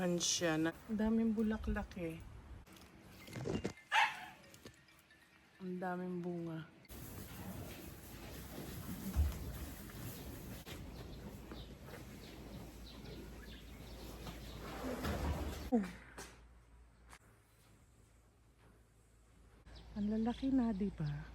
Ayan siya. Ang daming bulaklak eh. Ang daming bunga. Ang lalaki na, di ba?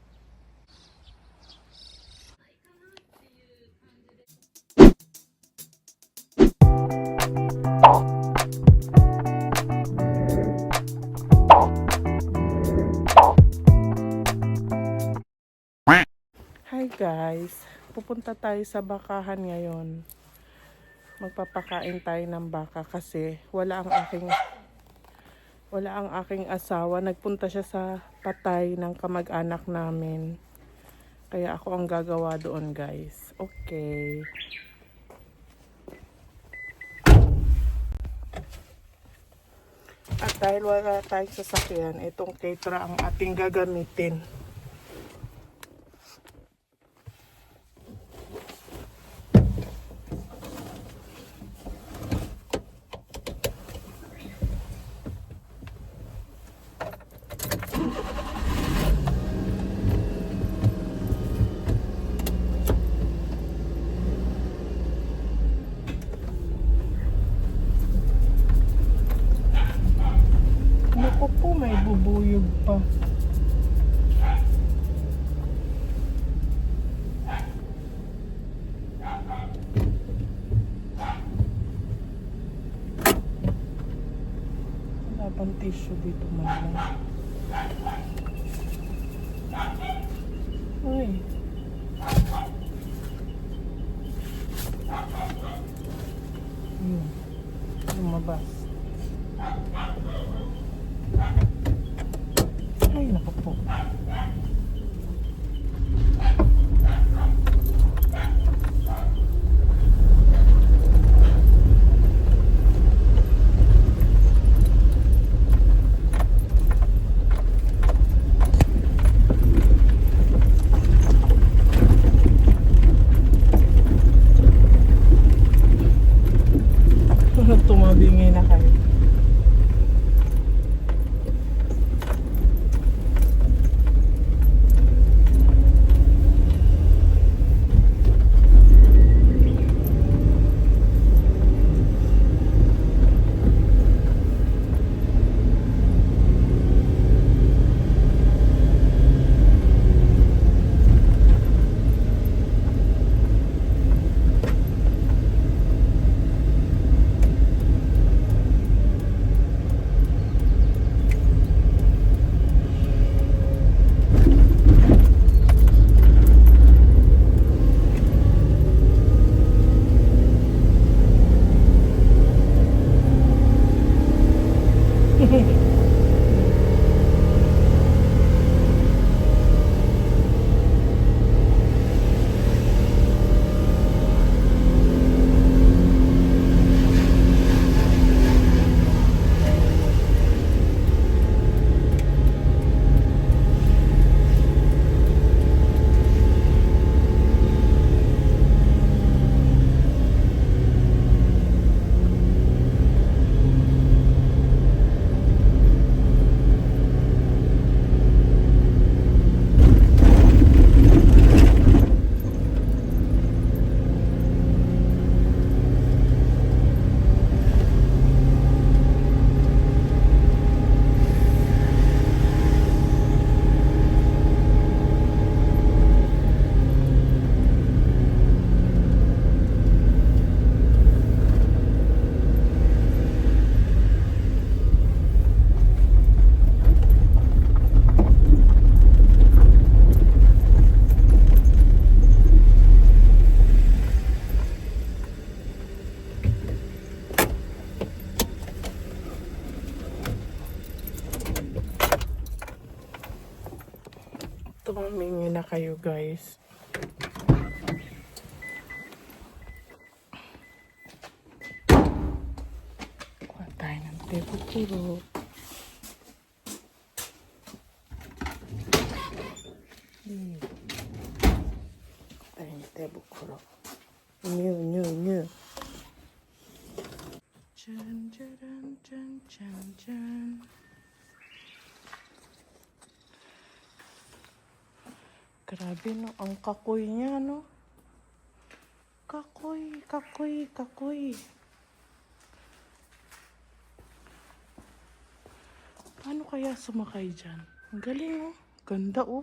Hi guys, pupunta tayo sa bakahan ngayon. Magpapakain tayo ng baka kasi wala ang aking asawa. Nagpunta siya sa patay ng kamag-anak namin. Kaya ako ang gagawa doon guys. Okay. At dahil wala tayong sasakyan, itong Ketra ang ating gagamitin. Naku po, may bubuyog pa. Wala bang tissue dito man lang. Uy. Yun. Lumabas. Ay, naku po. Tumabingi na kayo. Tumamingi na kayo guys. Kuha tayo ng tebukuro. Tayo ng tebukuro. New. Dyan, dyan, dyan, dyan, dyan. Grabe no, ang kakoy niya no. Kakoy, kakoy, kakoy. Paano kaya sumakay dyan? Ang galing oh. Ganda oh.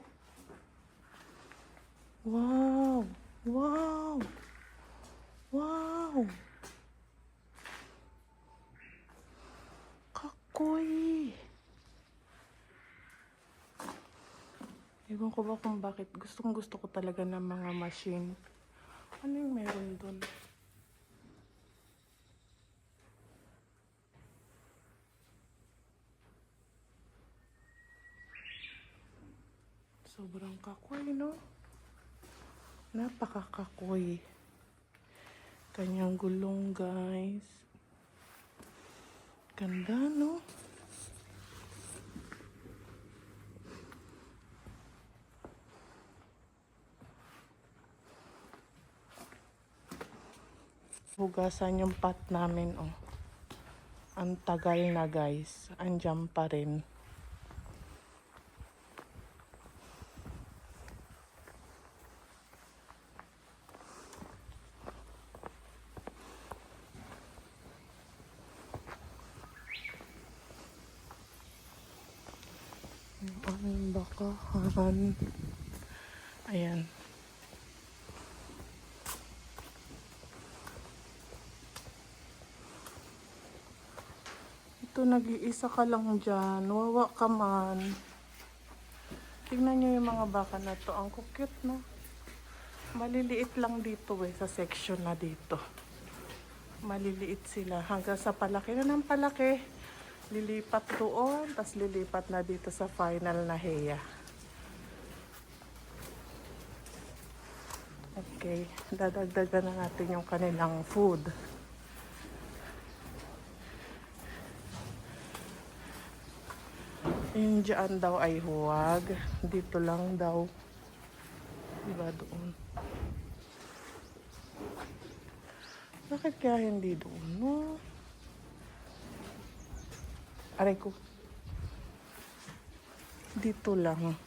Wow. Wow. Wow. Kakoy. Ewan ko ba kung bakit. Gustong gusto ko talaga ng mga machine. Ano yung meron dun? Sobrang kakoy, no? Napakakakoy. Kanyang gulong, guys. Ganda, no? Hugasan yung pot namin, oh. Ang tagal na, guys. Andiyan pa rin. Yung aming bakahan. Ayan. Ito, nag-iisa ka lang dyan. Wawa ka man. Tingnan nyo yung mga baka na to. Ang cute, no? Maliliit lang dito sa section na dito. Maliliit sila. Hanggang sa palaki na ng palaki. Lilipat doon. Tapos lilipat na dito sa final na heya. Okay. Dadagdagan na natin yung kanilang food. Yung dyan daw ay huwag. Dito lang daw. Diba doon? Bakit kaya hindi doon, no? Aray ko. Dito lang.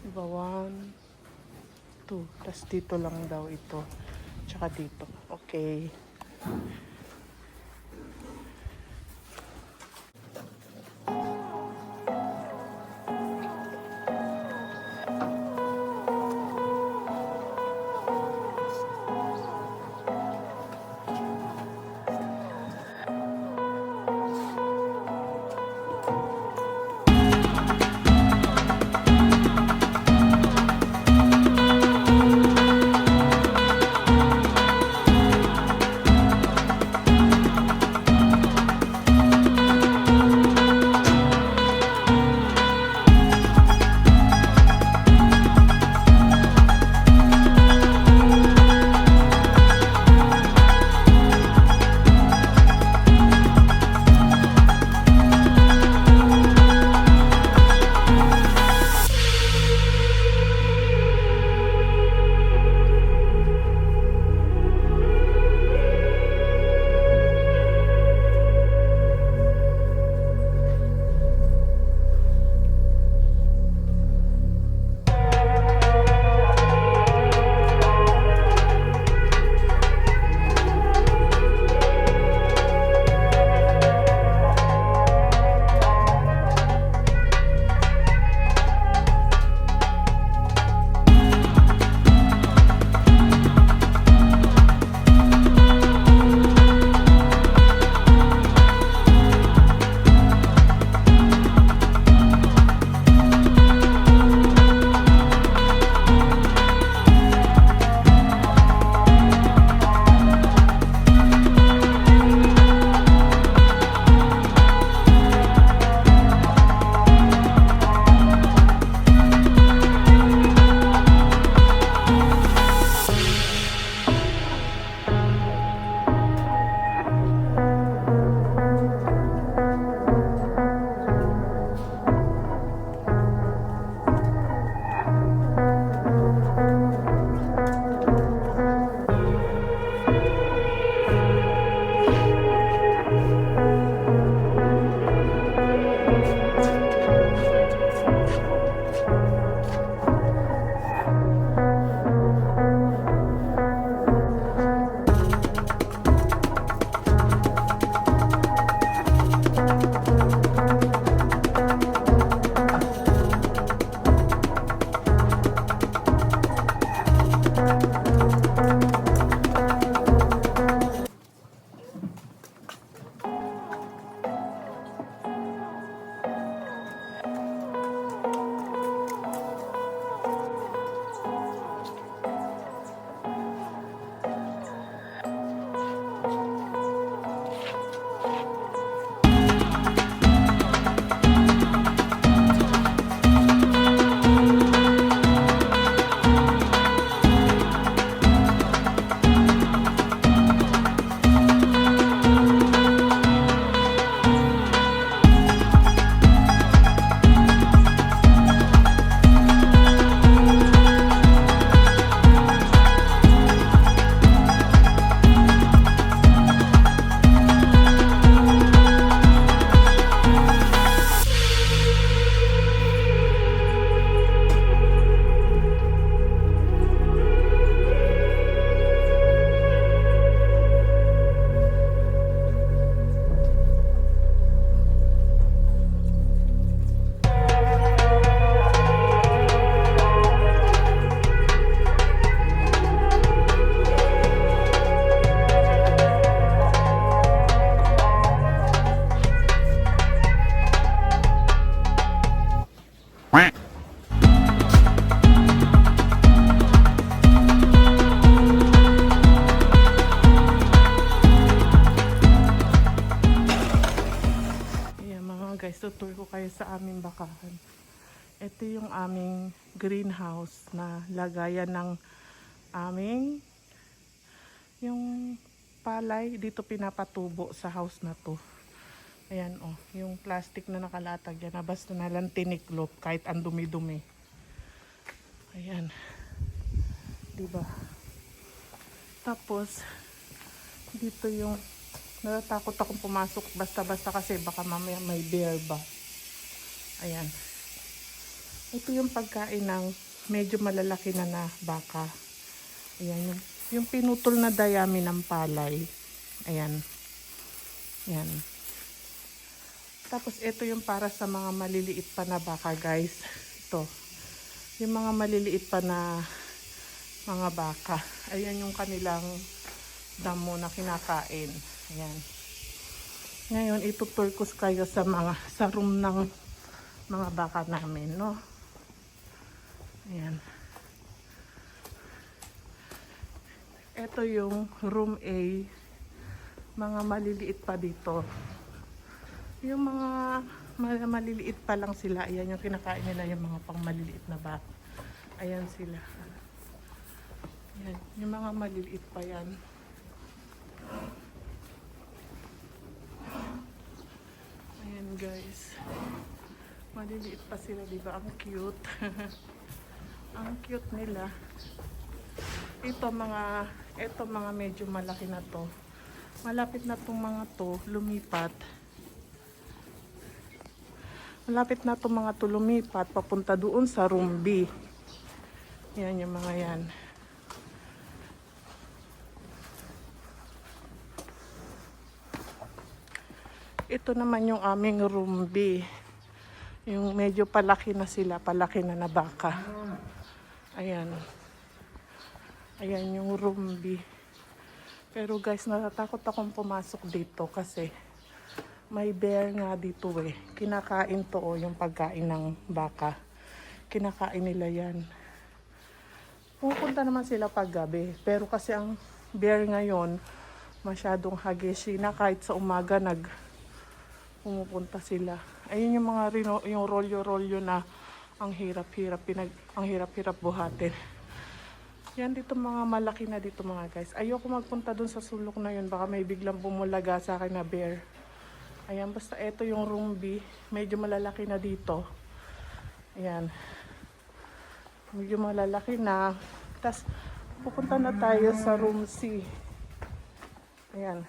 Diba? 1, 2. Tapos dito lang daw ito. Tsaka dito. Okay. guys, tutur ko kayo sa aming bakahan. Ito yung aming greenhouse na lagayan ng aming yung palay. Dito pinapatubo sa house na to. Ayan oh, yung plastic na nakalatag yan na basta nalang tiniklop kahit ang dumi-dumi. Ayan. Diba? Tapos dito yung natatakot akong pumasok basta-basta kasi baka mamaya may bear ba. Ayan. Ito yung pagkain ng medyo malalaki na baka. Ayan. Yung pinutol na dayami ng palay. Ayan. Ayan. Tapos ito yung para sa mga maliliit pa na baka guys. Ito. Yung mga maliliit pa na mga baka. Ayan yung kanilang damo na kinakain. Ayan. Ngayon, itutur ko kayo sa room ng mga baka namin, no? Ayan. Ito yung room A. Mga maliliit pa dito. Yung mga maliliit pa lang sila. Ayan yung kinakain nila yung mga pang maliliit na baka. Ayan sila. Ayan. Yung mga maliliit pa yan. Ayan guys, maliliit pa sila, diba? Ang cute. Ang cute nila. Ito mga medyo malaki na to. Malapit na tong mga to lumipat. Malapit na tong mga to lumipat papunta doon sa room B. Yan yung mga yan. Ito naman yung aming room B. Yung medyo palaki na sila, palaki na na baka. Ayan. Ayan yung room B. Pero guys, natatakot akong pumasok dito kasi may bear nga dito eh. Kinakain to yung pagkain ng baka. Kinakain nila yan. Pupunta naman sila paggabi. Pero kasi ang bear ngayon, masyadong hageshi na kahit sa umaga pumupunta sila. Ayun yung mga yung rolyo-rolyo na ang hirap-hirap buhatin. Yan dito mga malaki na dito mga guys. Ayoko magpunta dun sa sulok na yun. Baka may biglang bumulaga sa akin na bear. Ayan, basta ito yung room B. Medyo malalaki na dito. Ayan. Medyo malalaki na. Tapos pupunta na tayo sa room C. Ayan.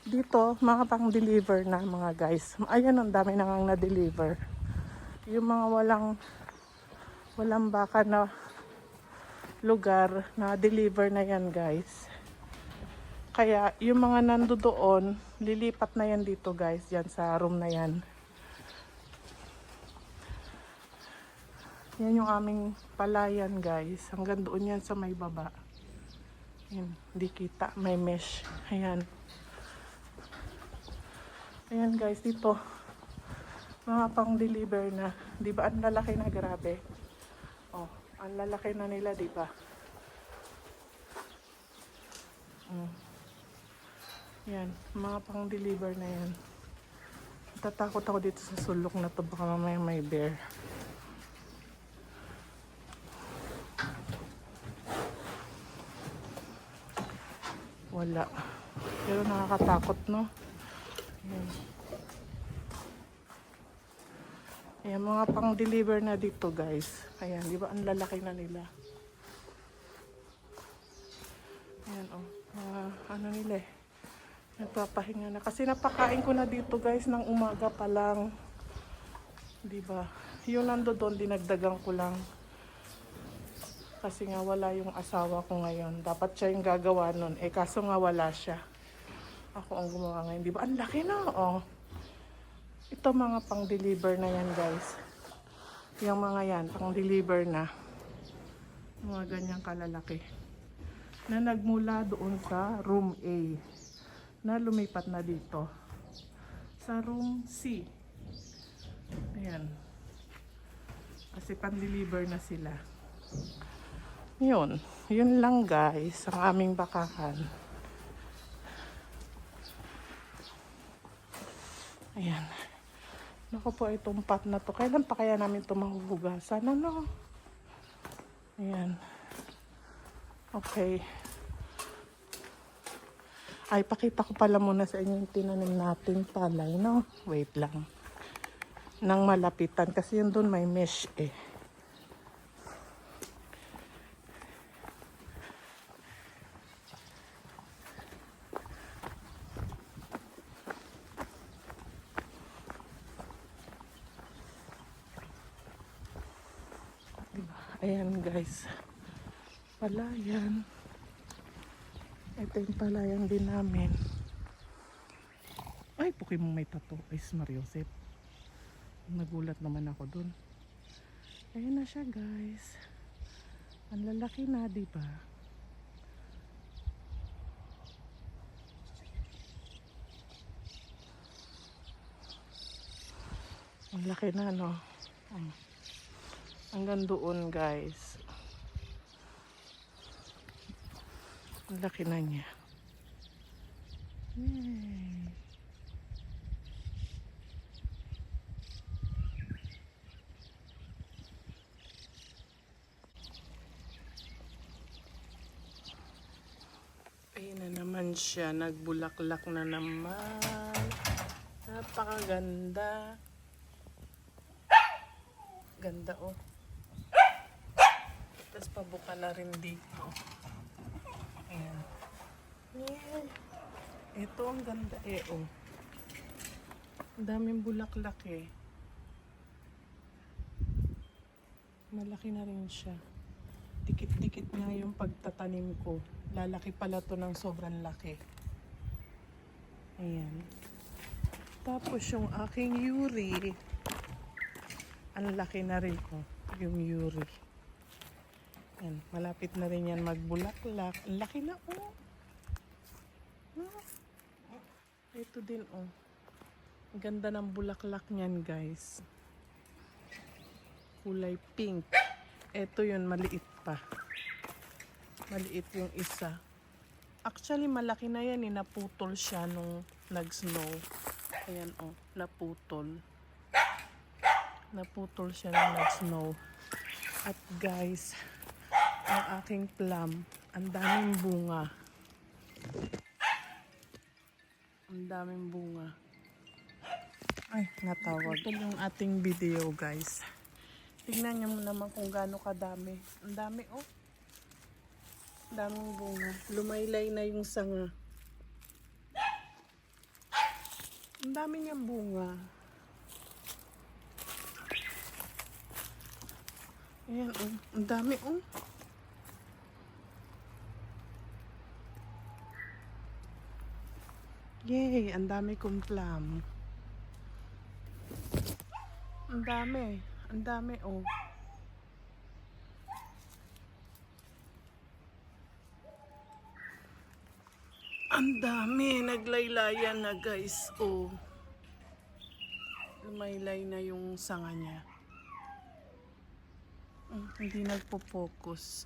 Dito, mga pang-deliver na mga guys. Ayan, ang dami na ngang na-deliver. Yung mga walang baka na lugar, na-deliver na yan guys. Kaya, yung mga nandoon, lilipat na yan dito guys, yan sa room na yan. Yan yung aming palayan guys. Hanggang doon yan sa may baba. Yan, di kita, may mesh. Ayan. Ayan guys, dito mga pang-deliver na. Di ba ang lalaki na, grabe. Oh, ang lalaki na nila, di ba? Yan, mga pang-deliver na yan. Tatakot ako dito sa sulok na to, baka mamaya may bear. Wala. Pero nakakatakot, no? Ayan. Ayan, mga pang-deliver na dito guys. Ayan, di ba ang lalaki na nila. Ayan, oh. Ano nila eh. Nagpapahinga na. Kasi napakain ko na dito guys ng umaga pa lang. Di ba? Yung nando doon, dinagdagan ko lang. Kasi nga wala yung asawa ko ngayon. Dapat siya yung gagawa nun. Eh kaso nga wala siya. Ako ang gumawa ngayon. Di ba? Ang laki na, oh. Ito mga pang-deliver na yan, guys. Yung mga yan, pang-deliver na. Mga ganyang kalalaki. Na nagmula doon sa room A. Na lumipat na dito. Sa room C. Ayan. Kasi pang-deliver na sila. Yun. Yun lang, guys. Ang aming bakahan. Ayan. Naku po, itong pot na to. Kailan pa kaya namin ito mahuhugasan? Ano? Ayan. Okay. Ay, pakita ko pala muna sa inyo yung tinanim nating palay, no? Wait lang. Nang malapitan. Kasi yun doon may mesh eh. Ayan guys. Palayan. Ito yung palayan din namin. Ay, puki mong may tato. Ay, Mariosep. Nagulat naman ako dun. Ayan na siya guys. Ang lalaki na, di ba? Ang laki na, no? Hanggang doon guys. Ang laki na niya. Yay! Ayun na naman siya. Nagbulaklak na naman. Napakaganda. Ganda oh. Tapos pabuka na rin dito. Ayan. Yeah. Ito ang ganda eh oh. Ang daming bulaklak eh. Malaki na rin siya. Dikit-dikit nga yung pagtatanim ko. Lalaki pala to ng sobrang laki. Ayan. Tapos yung aking yuri. Ang laki na rin ko. Yung yuri. Ayan. Malapit na rin yan magbulaklak. Ang laki na oh. Ito din oh. Ang ganda ng bulaklak niyan guys. Kulay pink. Ito yun, maliit pa. Maliit yung isa. Actually, malaki na yan eh. Naputol siya nung nag-snow. Ayan oh, naputol. Naputol siya nung nag-snow. At guys, ang aking plum, ang daming bunga. Ang daming bunga. Ay, natawag. Ito yung ating video guys. Tingnan nyo naman kung gaano kadami. Ang dami oh. Ang daming bunga. Lumaylay na yung sanga. Ang dami niyang bunga. Ayan oh. Ang dami oh. Yay! Ang dami kong plum. Ang dami. Ang dami oh. Ang dami. Naglaylayan na guys oh. Lumaylay na yung sanga niya. Hindi nagpo-focus.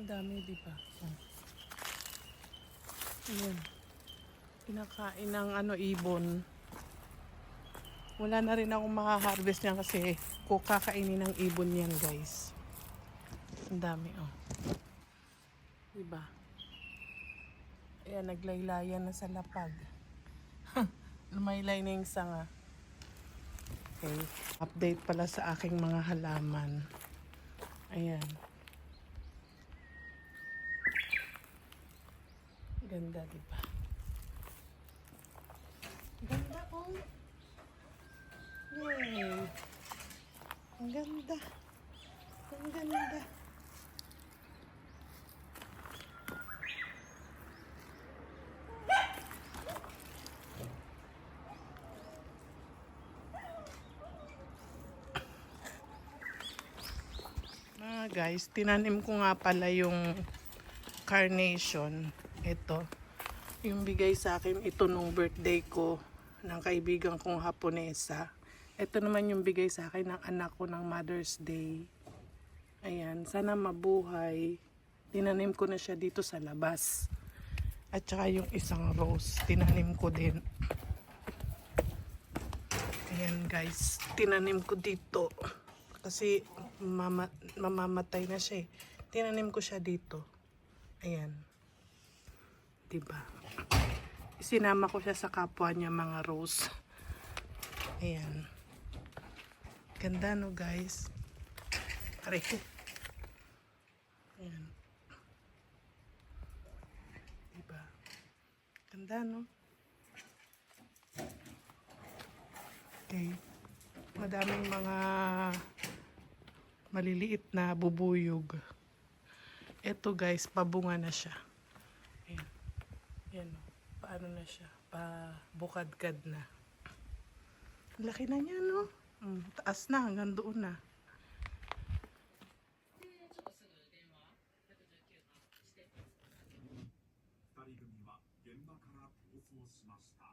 Ang dami, di ba? Ayan. Kinakain ng ibon. Wala na rin akong makaharvest niyan kasi kakainin ng ibon yan, guys. Ang dami, oh. Di ba? Ayan, naglaylayan na sa lapag. Lumaylay na yung sanga. Okay. Update pala sa aking mga halaman. Ayan. Ganda, diba? Ganda, oh. Yay! Ang ganda. Ang ganda. Guys, tinanim ko nga pala yung carnation. Ito. Yung bigay sa akin ito nung birthday ko ng kaibigan kong Haponesa. Ito naman yung bigay sa akin ng anak ko ng Mother's Day. Ayan, sana mabuhay. Tinanim ko na siya dito sa labas. At saka yung isang rose, tinanim ko din. Ayan guys, tinanim ko dito. Kasi mamamatay na siya eh. Tinanim ko siya dito. Ayan. Diba? Isinama ko siya sa kapwa niya mga rose. Ayan. Ganda no guys. Aray ko. Ayan. Diba? Ganda no? Okay. Madaming mga maliliit na bubuyog. Ito guys, pabunga na siya. Ayan. Ayan o. Paano na siya? Pabukadkad na. Laki na niya no? Taas na, hanggang doon na. 2人組は現場から逃走しました。